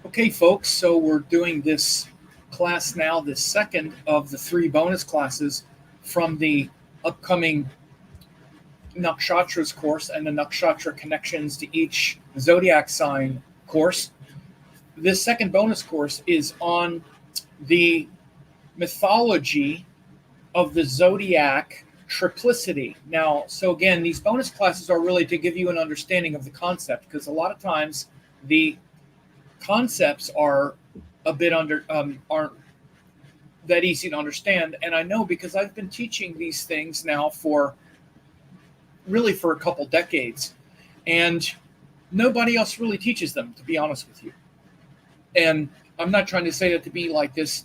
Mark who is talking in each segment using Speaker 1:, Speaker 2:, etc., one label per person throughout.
Speaker 1: Okay, folks, so we're doing this class now, the second of the three bonus classes from the upcoming Nakshatras course and the Nakshatra connections to each zodiac sign course. This second bonus course is on the mythology of the Zodiac Triplicity. Now, so again, these bonus classes are really to give you an understanding of the concept, because a lot of times the concepts are a bit aren't that easy to understand. And I know because I've been teaching these things now for a couple decades, and nobody else really teaches them, to be honest with you. And I'm not trying to say that to be like this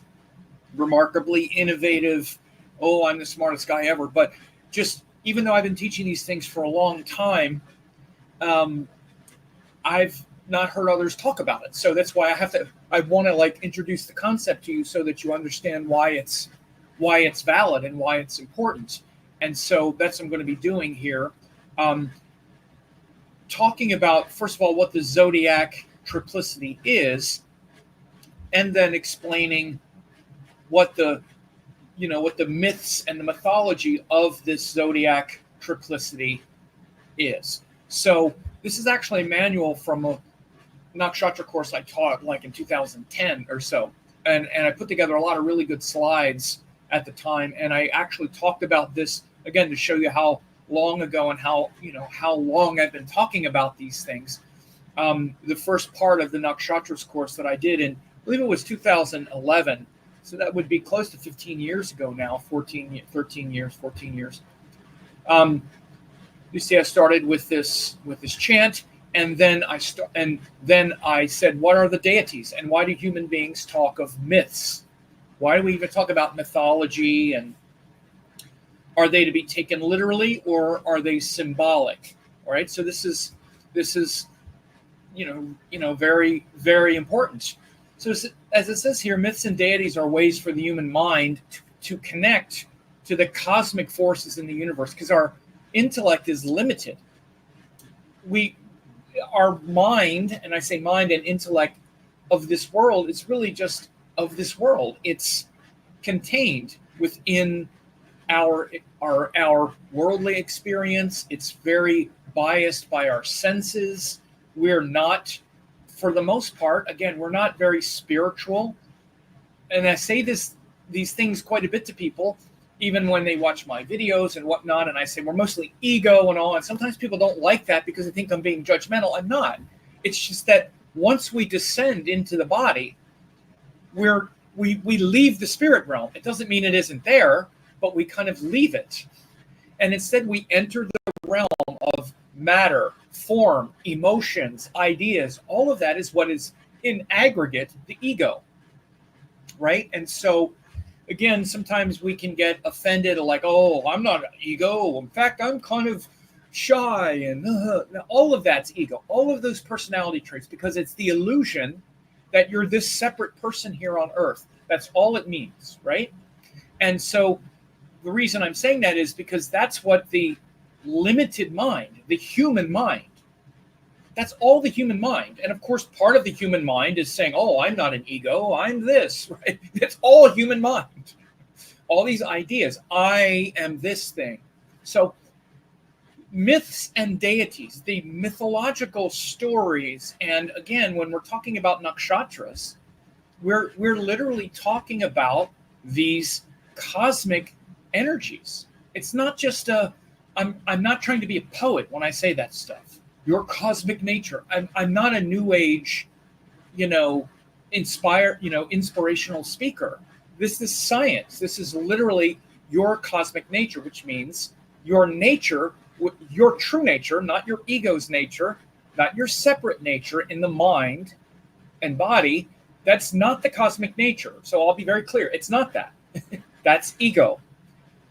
Speaker 1: remarkably innovative, oh, I'm the smartest guy ever, but just even though I've been teaching these things for a long time, I've not heard others talk about it. So that's why I want to like introduce the concept to you so that you understand why it's valid and why it's important. And so that's what I'm going to be doing here. Talking about, first of all, what the Zodiac Triplicity is, and then explaining what the myths and the mythology of this Zodiac Triplicity is. So this is actually a manual from a Nakshatra course I taught like in 2010 or so. And I put together a lot of really good slides at the time. And I actually talked about this, again, to show you how long ago and how long I've been talking about these things. The first part of the Nakshatras course that I did in, I believe it was 2011. So that would be close to 15 years ago now, 14 years. You see, I started with this chant, and then I said, what are the deities, and why do human beings talk of myths? Why do we even talk about mythology, and are they to be taken literally or are they symbolic? All right, so this is very, very important. So as it says here, myths and deities are ways for the human mind to connect to the cosmic forces in the universe, because our intellect is limited. Our mind, and I say mind and intellect of this world, it's really just of this world. It's contained within our worldly experience. It's very biased by our senses. We're not, for the most part, again, we're not very spiritual. And I say these things quite a bit to people, even when they watch my videos and whatnot, and I say we're mostly ego and all, and sometimes people don't like that because they think I'm being judgmental. I'm not. It's just that once we descend into the body, we leave the spirit realm. It doesn't mean it isn't there, but we kind of leave it. And instead we enter the realm of matter, form, emotions, ideas. All of that is what is in aggregate the ego, right? And so again, sometimes we can get offended, like, oh, I'm not an ego. In fact, I'm kind of shy, and all of that's ego. All of those personality traits, because it's the illusion that you're this separate person here on Earth. That's all it means, right? And so the reason I'm saying that is because that's what the limited mind, the human mind, that's all the human mind. And of course, part of the human mind is saying, oh, I'm not an ego, I'm this, right? It's all human mind. All these ideas, I am this thing. So myths and deities, the mythological stories, and again, when we're talking about nakshatras, we're literally talking about these cosmic energies. It's not just I'm not trying to be a poet when I say that stuff. Your cosmic nature. I'm not a new age, inspirational speaker. This is science. This is literally your cosmic nature, which means your nature, your true nature, not your ego's nature, not your separate nature in the mind and body. That's not the cosmic nature. So I'll be very clear. It's not that. That's ego.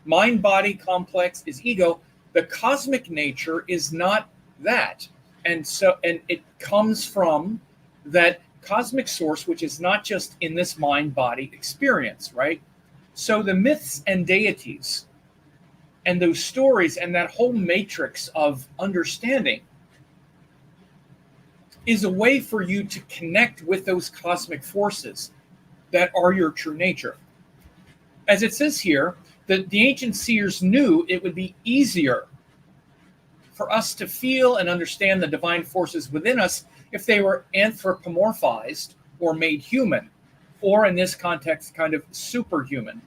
Speaker 1: Mind-body complex is ego. The cosmic nature is not that. And it comes from that cosmic source, which is not just in this mind-body experience, right? So the myths and deities and those stories and that whole matrix of understanding is a way for you to connect with those cosmic forces that are your true nature. As it says here, the ancient seers knew it would be easier for us to feel and understand the divine forces within us if they were anthropomorphized or made human, or in this context, kind of superhuman.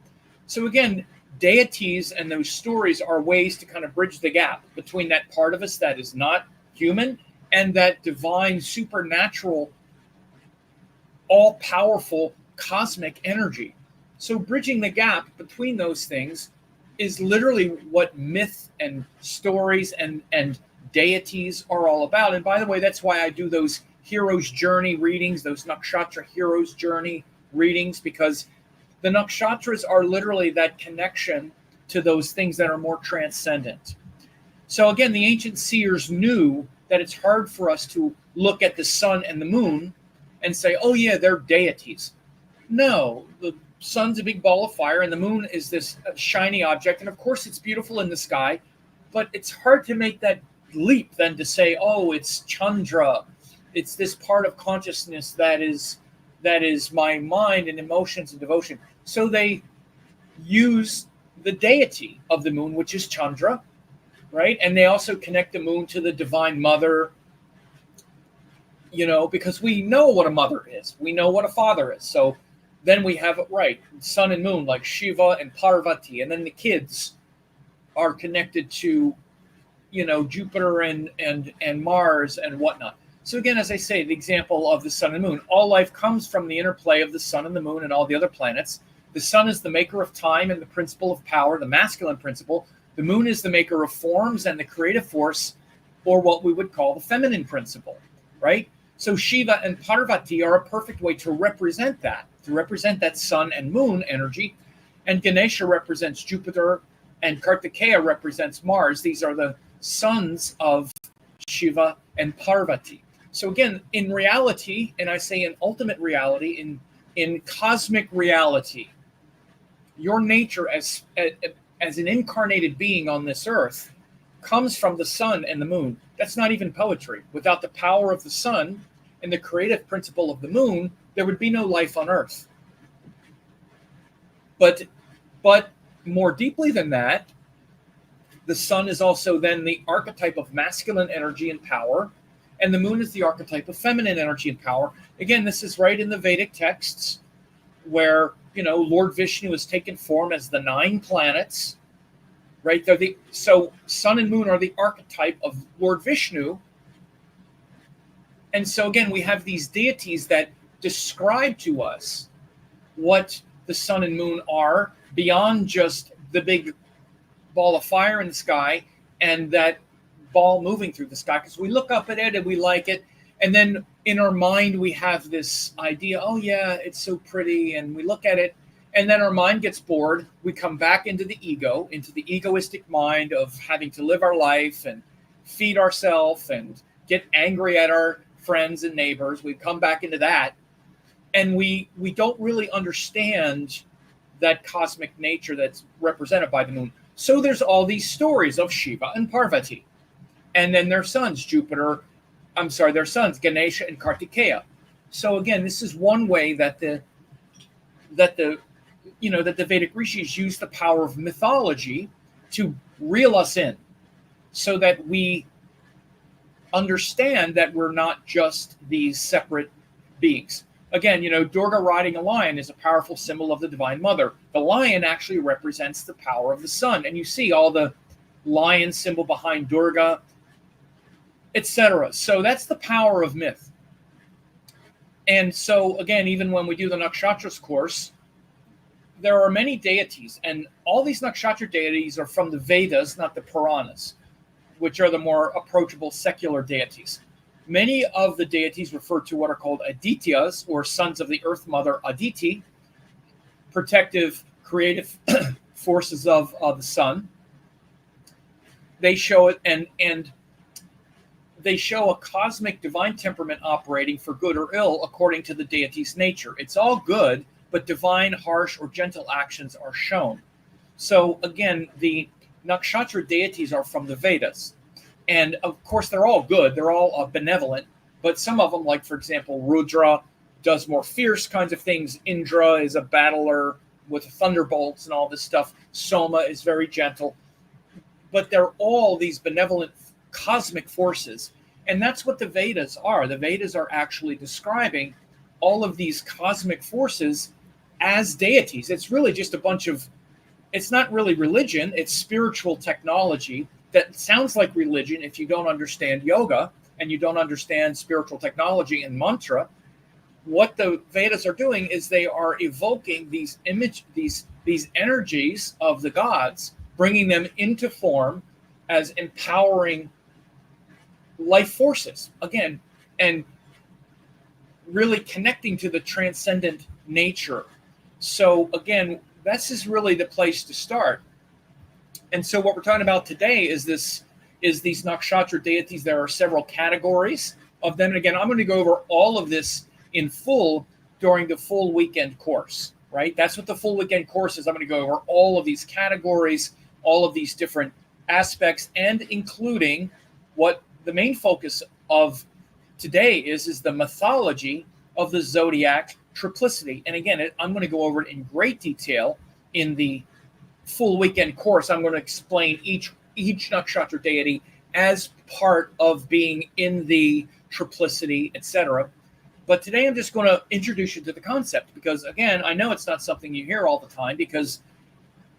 Speaker 1: So again, deities and those stories are ways to kind of bridge the gap between that part of us that is not human and that divine, supernatural, all-powerful cosmic energy. So bridging the gap between those things is literally what myth and stories and deities are all about. And by the way, that's why I do those hero's journey readings, those nakshatra hero's journey readings, because the nakshatras are literally that connection to those things that are more transcendent. So again, the ancient seers knew that it's hard for us to look at the sun and the moon and say, oh yeah, they're deities. No, the sun's a big ball of fire and the moon is this shiny object. And of course it's beautiful in the sky, but it's hard to make that leap then to say, oh, it's Chandra. It's this part of consciousness that is my mind and emotions and devotion. So they use the deity of the moon, which is Chandra, right? And they also connect the moon to the divine mother, because we know what a mother is. We know what a father is. So then we have it right. Sun and moon, like Shiva and Parvati. And then the kids are connected to, Jupiter and Mars and whatnot. So again, as I say, the example of the sun and moon, all life comes from the interplay of the sun and the moon and all the other planets. The sun is the maker of time and the principle of power, the masculine principle. The moon is the maker of forms and the creative force, or what we would call the feminine principle, right? So Shiva and Parvati are a perfect way to represent that sun and moon energy. And Ganesha represents Jupiter and Kartikeya represents Mars. These are the sons of Shiva and Parvati. So again, in reality, and I say in ultimate reality, in cosmic reality, your nature as an incarnated being on this earth comes from the sun and the moon. That's not even poetry. Without the power of the sun and the creative principle of the moon, there would be no life on earth. But more deeply than that, the sun is also then the archetype of masculine energy and power, and the moon is the archetype of feminine energy and power. Again, this is right in the Vedic texts where, Lord Vishnu has taken form as the 9 planets, right? So sun and moon are the archetype of Lord Vishnu. And so again, we have these deities that describe to us what the sun and moon are beyond just the big ball of fire in the sky and that ball moving through the sky, because we look up at it and we like it, and then in our mind we have this idea, oh yeah, it's so pretty, and we look at it, and then our mind gets bored. We come back into the ego, into the egoistic mind of having to live our life and feed ourselves and get angry at our friends and neighbors. We come back into that, and we don't really understand that cosmic nature that's represented by the moon. So there's all these stories of Shiva and Parvati, and then their sons, their sons, Ganesha and Kartikeya. So again, this is one way that the Vedic rishis use the power of mythology to reel us in, so that we understand that we're not just these separate beings. Again, Durga riding a lion is a powerful symbol of the Divine Mother. The lion actually represents the power of the sun. And you see all the lion symbol behind Durga, etc. So that's the power of myth. And so, again, even when we do the Nakshatras course, there are many deities. And all these Nakshatra deities are from the Vedas, not the Puranas, which are the more approachable secular deities. Many of the deities refer to what are called Adityas, or sons of the Earth Mother Aditi, protective, creative forces of the sun. They show it, and they show a cosmic divine temperament operating for good or ill according to the deity's nature. It's all good, but divine, harsh, or gentle actions are shown. So again, the Nakshatra deities are from the Vedas. And of course, they're all good. They're all benevolent. But some of them, like for example, Rudra does more fierce kinds of things. Indra is a battler with thunderbolts and all this stuff. Soma is very gentle. But they're all these benevolent cosmic forces. And that's what the Vedas are. The Vedas are actually describing all of these cosmic forces as deities. It's really just a bunch of, it's not really religion, it's spiritual technology that sounds like religion if you don't understand yoga and you don't understand spiritual technology and mantra. What the Vedas are doing is they are evoking these energies of the gods, bringing them into form as empowering life forces again, and really connecting to the transcendent nature. So again, this is really the place to start. And so what we're talking about today is these nakshatra deities. There are several categories of them. And again, I'm going to go over all of this in full during the full weekend course, right? That's what the full weekend course is. I'm going to go over all of these categories, all of these different aspects, and including what the main focus of today is the mythology of the Zodiac Triplicity. And again, I'm going to go over it in great detail in the full weekend course. I'm going to explain each nakshatra deity as part of being in the triplicity, etc. But today I'm just going to introduce you to the concept because, again, I know it's not something you hear all the time because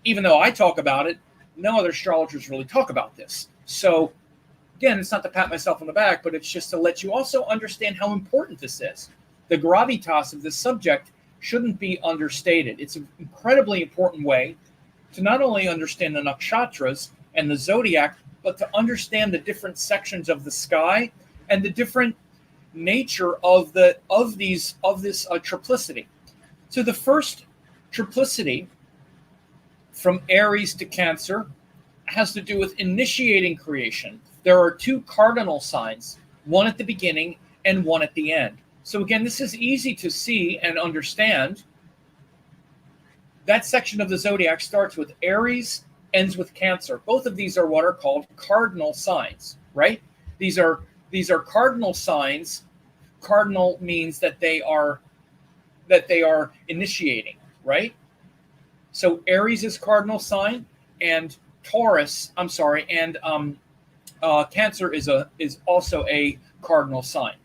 Speaker 1: even though I talk about it, no other astrologers really talk about this. So again, it's not to pat myself on the back, but it's just to let you also understand how important this is. The gravitas of this subject shouldn't be understated. It's an incredibly important way to not only understand the nakshatras and the zodiac, but to understand the different sections of the sky and the different nature of this triplicity. So the first triplicity, from Aries to Cancer, has to do with initiating creation. There are two cardinal signs, one at the beginning and one at the end. So again, this is easy to see and understand. That section of the zodiac starts with Aries, ends with Cancer. Both of these are what are called cardinal signs, right? These are cardinal signs. Cardinal means that they are initiating, right? So Aries is cardinal sign, and Cancer is also a cardinal sign.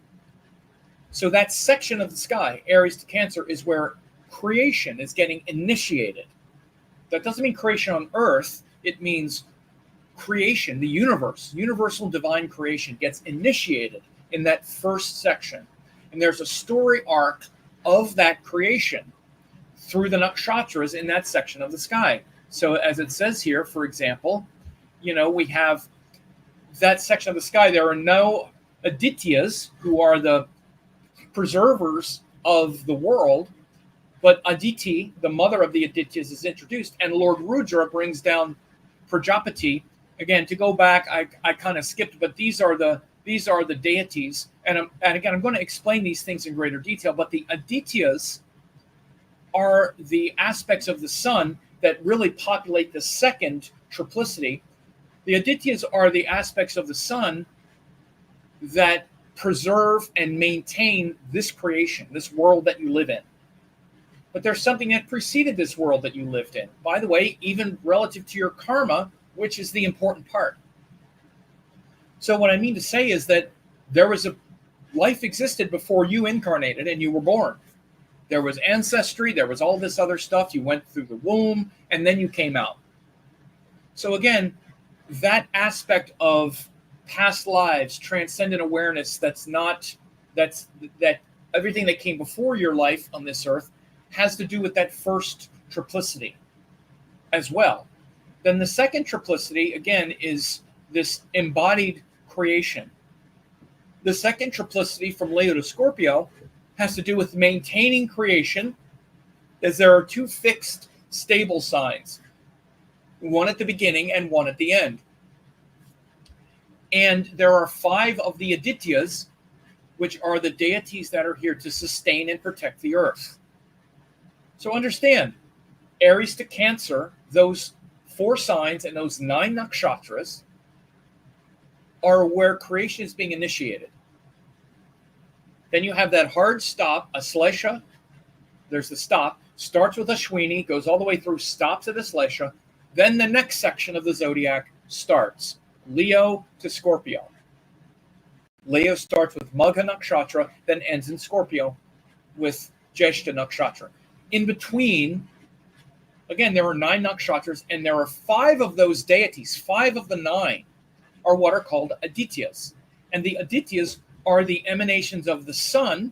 Speaker 1: So that section of the sky, Aries to Cancer, is where creation is getting initiated. That doesn't mean creation on Earth. It means creation, the universe, universal divine creation gets initiated in that first section. And there's a story arc of that creation through the nakshatras in that section of the sky. So as it says here, for example, we have that section of the sky. There are no Adityas, who are the preservers of the world, but Aditi, the mother of the Adityas, is introduced, and Lord Rudra brings down Prajapati. Again, to go back, I kind of skipped, but these are the deities, and again, I'm going to explain these things in greater detail. But the Adityas are the aspects of the sun that really populate the second triplicity. The Adityas are the aspects of the sun that preserve and maintain this creation, this world that you live in. But there's something that preceded this world that you lived in. By the way, even relative to your karma, which is the important part. So what I mean to say is that life existed before you incarnated and you were born. There was ancestry, there was all this other stuff. You went through the womb and then you came out. So again, that aspect of past lives, transcendent awareness, that everything that came before your life on this earth has to do with that first triplicity as well. Then the second triplicity, again, is this embodied creation. The second triplicity, from Leo to Scorpio, has to do with maintaining creation, as there are two fixed, stable signs, one at the beginning and one at the end. And there are 5 of the Adityas, which are the deities that are here to sustain and protect the earth. So understand, Aries to Cancer, those 4 signs and those 9 nakshatras are where creation is being initiated. Then you have that hard stop, Aslesha. There's the stop, starts with Ashwini, goes all the way through, stops at Aslesha. Then the next section of the zodiac starts, Leo to Scorpio. Leo starts with Magha Nakshatra, then ends in Scorpio with Jeshta Nakshatra. In between, again, there are 9 nakshatras, and there are 5 of those deities, 5 of the 9 are what are called Adityas. And the Adityas are the emanations of the sun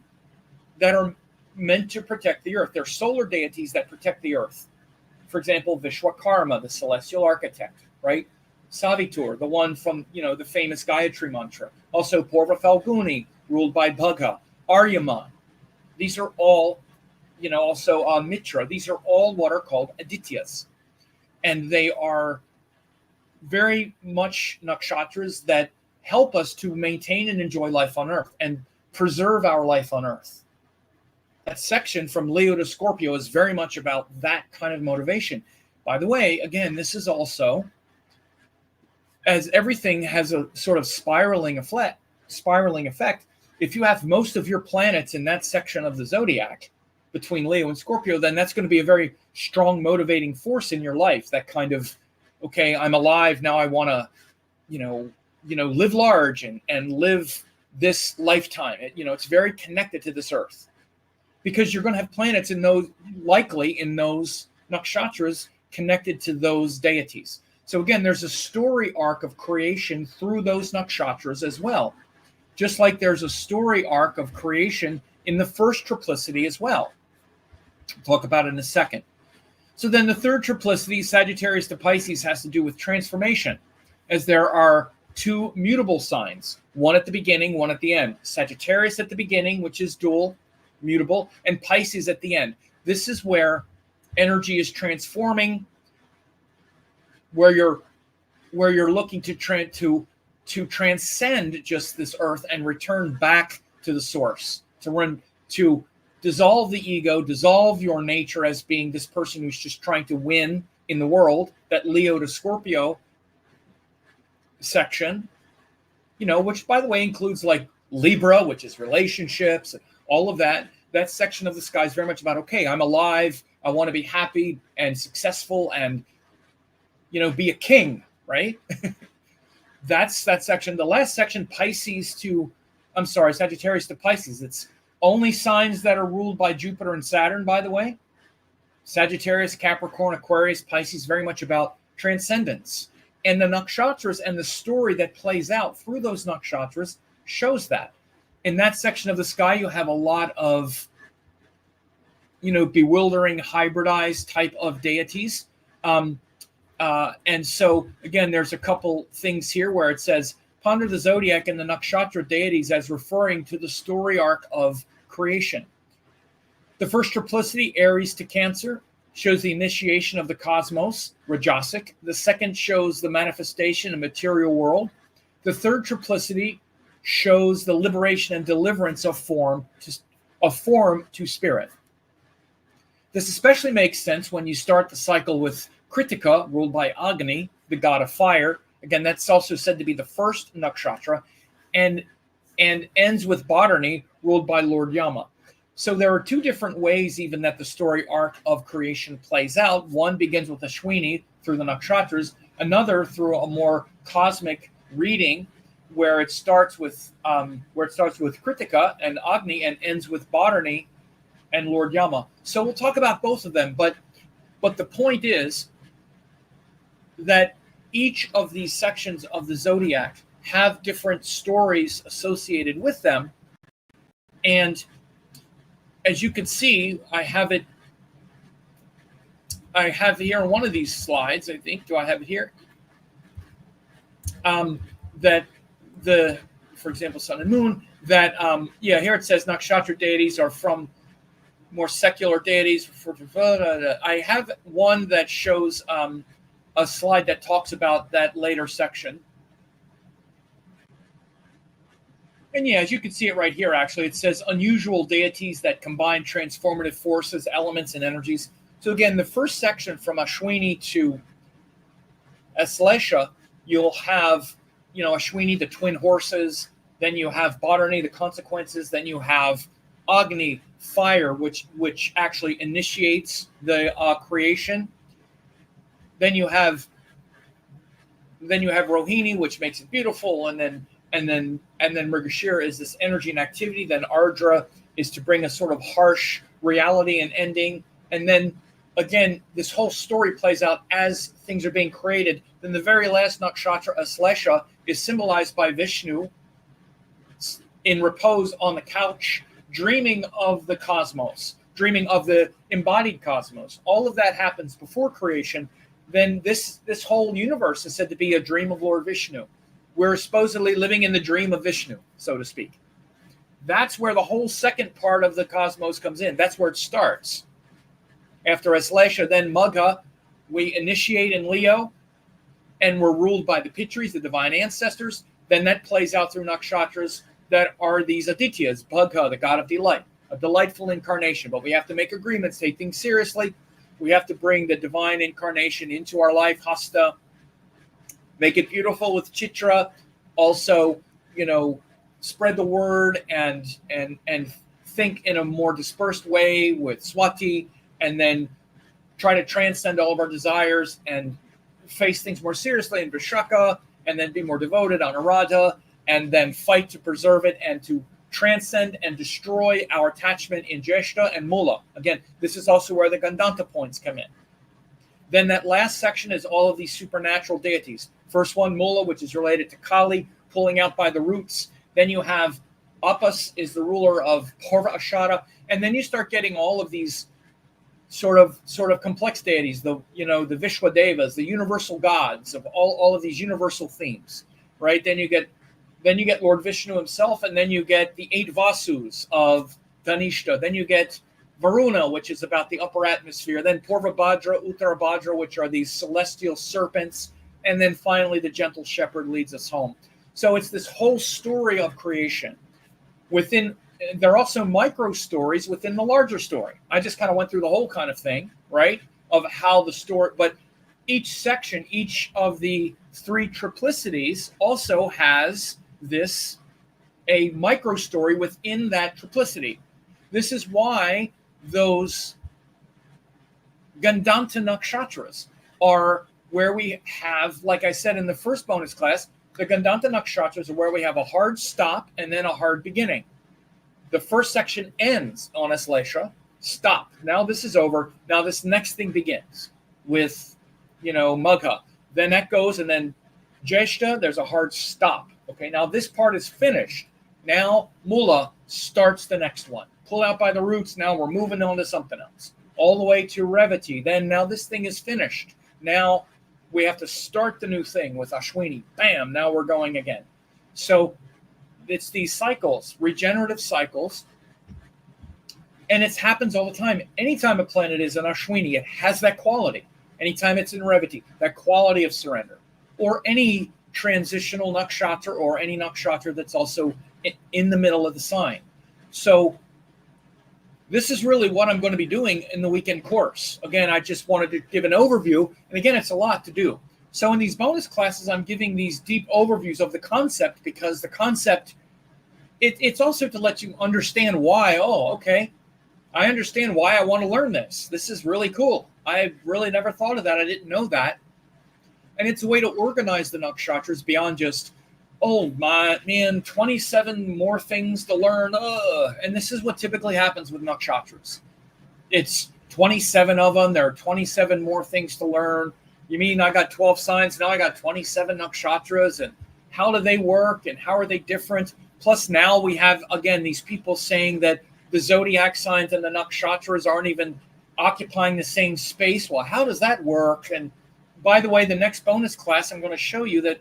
Speaker 1: that are meant to protect the earth. They're solar deities that protect the earth. For example, Vishwakarma, the celestial architect, right? Savitur, the one from, the famous Gayatri mantra. Also Purva Falguni, ruled by Bhagha. Aryaman. These are all, also Mitra. These are all what are called Adityas. And they are very much nakshatras that help us to maintain and enjoy life on earth and preserve our life on earth. That section from Leo to Scorpio is very much about that kind of motivation. By the way, again, this is also, as everything has a sort of spiraling effect, if you have most of your planets in that section of the zodiac between Leo and Scorpio, then that's going to be a very strong motivating force in your life. That kind of, okay, I'm alive, now I want to, live large and live this lifetime. It's very connected to this earth, because you're going to have planets in those nakshatras connected to those deities. So again, there's a story arc of creation through those nakshatras as well. Just like there's a story arc of creation in the first triplicity as well. We'll talk about it in a second. So then the third triplicity, Sagittarius to Pisces, has to do with transformation, as there are 2 mutable signs, one at the beginning, one at the end. Sagittarius at the beginning, which is dual, mutable, and Pisces at the end. This is where energy is transforming, where you're looking to transcend just this earth and return back to the source, to dissolve the ego, dissolve your nature as being this person who's just trying to win in the world. That Leo to Scorpio section, which by the way includes like Libra, which is relationships, all of that. That section of the sky is very much about, okay, I'm alive, I want to be happy and successful and, be a king, right? That's that section. The last section, Sagittarius to Pisces. It's only signs that are ruled by Jupiter and Saturn, by the way. Sagittarius, Capricorn, Aquarius, Pisces, very much about transcendence. And the nakshatras and the story that plays out through those nakshatras shows that. In that section of the sky, you have a lot of, bewildering, hybridized type of deities. And so, again, there's a couple things here where it says, ponder the zodiac and the nakshatra deities as referring to the story arc of creation. The first triplicity, Aries to Cancer, shows the initiation of the cosmos, Rajasic. The second shows the manifestation of material world. The third triplicity shows the liberation and deliverance of form to spirit. This especially makes sense when you start the cycle with Kritika, ruled by Agni, the god of fire. Again, that's also said to be the first nakshatra, and ends with Bhadrani, ruled by Lord Yama. So there are 2 different ways even that the story arc of creation plays out. One begins with Ashwini through the nakshatras, another through a more cosmic reading where it starts with Kritika and Agni and ends with Bhadrani and Lord Yama. So we'll talk about both of them, but the point is that each of these sections of the zodiac have different stories associated with them. And as you can see, I have here on one of these slides, I think, do I have it here? That for example, sun and moon, that, here it says nakshatra deities are from more secular deities. I have one that shows a slide that talks about that later section. And as you can see it right here, actually, it says unusual deities that combine transformative forces, elements, and energies. So again, the first section from Ashwini to Aslesha, you'll have, Ashwini, the twin horses, Then you have Bharani, the consequences. Then you have Agni, fire, which actually initiates the creation. Then you have Rohini, which makes it beautiful, and then Mrigashira is this energy and activity. Then Ardra is to bring a sort of harsh reality and ending. And then again, this whole story plays out as things are being created. Then the very last nakshatra, Aslesha, is symbolized by Vishnu in repose on the couch, dreaming of the cosmos, dreaming of the embodied cosmos. All of that happens before creation. Then this whole universe is said to be a dream of Lord Vishnu. We're supposedly living in the dream of Vishnu, so to speak. That's where the whole second part of the cosmos comes in. That's where it starts. After Aslesha, then Magha, we initiate in Leo, and we're ruled by the Pitris, the divine ancestors. Then that plays out through nakshatras that are these Adityas, Bhagha, the god of delight, a delightful incarnation. But we have to make agreements, take things seriously. We have to bring the divine incarnation into our life, Hasta, make it beautiful with Chitra. Also, spread the word and think in a more dispersed way with Swati, and then try to transcend all of our desires and face things more seriously in Vishaka, and then be more devoted on Anuradha, and then fight to preserve it and to transcend and destroy our attachment in Jeshta and Mula. Again, this is also where the Gandanta points come in. Then that last section is all of these supernatural deities. First one, Mula, which is related to Kali, pulling out by the roots. Then you have Apas is the ruler of Purva Ashara, and then you start getting all of these sort of complex deities, the Vishwadevas, the universal gods of all of these universal themes, right? Then you get Lord Vishnu himself, and then you get the 8 Vasus of Dhanishta. Then you get Varuna, which is about the upper atmosphere. Then Purvabhadra, Uttarabhadra, which are these celestial serpents. And then finally, the gentle shepherd leads us home. So it's this whole story of creation. There are also micro stories within the larger story. I just kind of went through the whole kind of thing, right, of how the story, but each section, each of the 3 triplicities also has a micro story within that triplicity. This is why those Gandanta nakshatras are where we have, like I said in the first bonus class, the Gandanta nakshatras are where we have a hard stop and then a hard beginning. The first section ends on Aslesha, stop. Now this is over. Now this next thing begins with, Magha. Then that goes, and then Jeshta, there's a hard stop. Okay, now this part is finished. Now Mula starts the next one. Pull out by the roots. Now we're moving on to something else. All the way to Revati. Then now this thing is finished. Now we have to start the new thing with Ashwini. Bam, now we're going again. So it's these cycles, regenerative cycles, and it happens all the time. Anytime a planet is in Ashwini, it has that quality. Anytime it's in Revati, that quality of surrender. Or any transitional nakshatra, or any nakshatra that's also in the middle of the sign. So this is really what I'm going to be doing in the weekend course. Again, I just wanted to give an overview, and again, it's a lot to do. So in these bonus classes, I'm giving these deep overviews of the concept, because the concept, it's also to let you understand why, I understand why I want to learn this. This is really cool. I really never thought of that. I didn't know that. And it's a way to organize the nakshatras beyond just, 27 more things to learn. And this is what typically happens with nakshatras. It's 27 of them. There are 27 more things to learn. You mean I got 12 signs, now I got 27 nakshatras, and how do they work and how are they different? Plus now we have, again, these people saying that the zodiac signs and the nakshatras aren't even occupying the same space. Well, how does that work? And by the way, the next bonus class, I'm going to show you that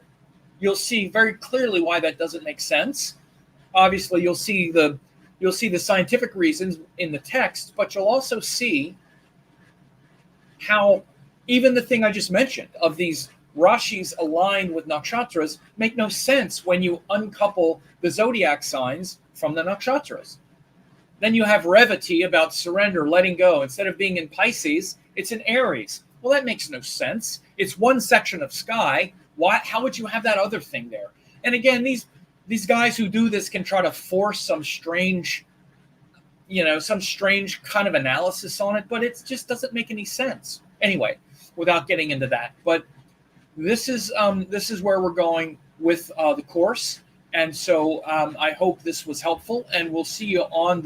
Speaker 1: you'll see very clearly why that doesn't make sense. Obviously, you'll see the scientific reasons in the text, but you'll also see how even the thing I just mentioned of these Rashis aligned with nakshatras make no sense when you uncouple the zodiac signs from the nakshatras. Then you have Revati about surrender, letting go. Instead of being in Pisces, it's in Aries. Well, that makes no sense. It's one section of sky. Why? How would you have that other thing there? And again, these these guys who do this can try to force some strange, some strange kind of analysis on it, but it just doesn't make any sense. Anyway, without getting into that, but this is where we're going with the course, and so I hope this was helpful, and we'll see you on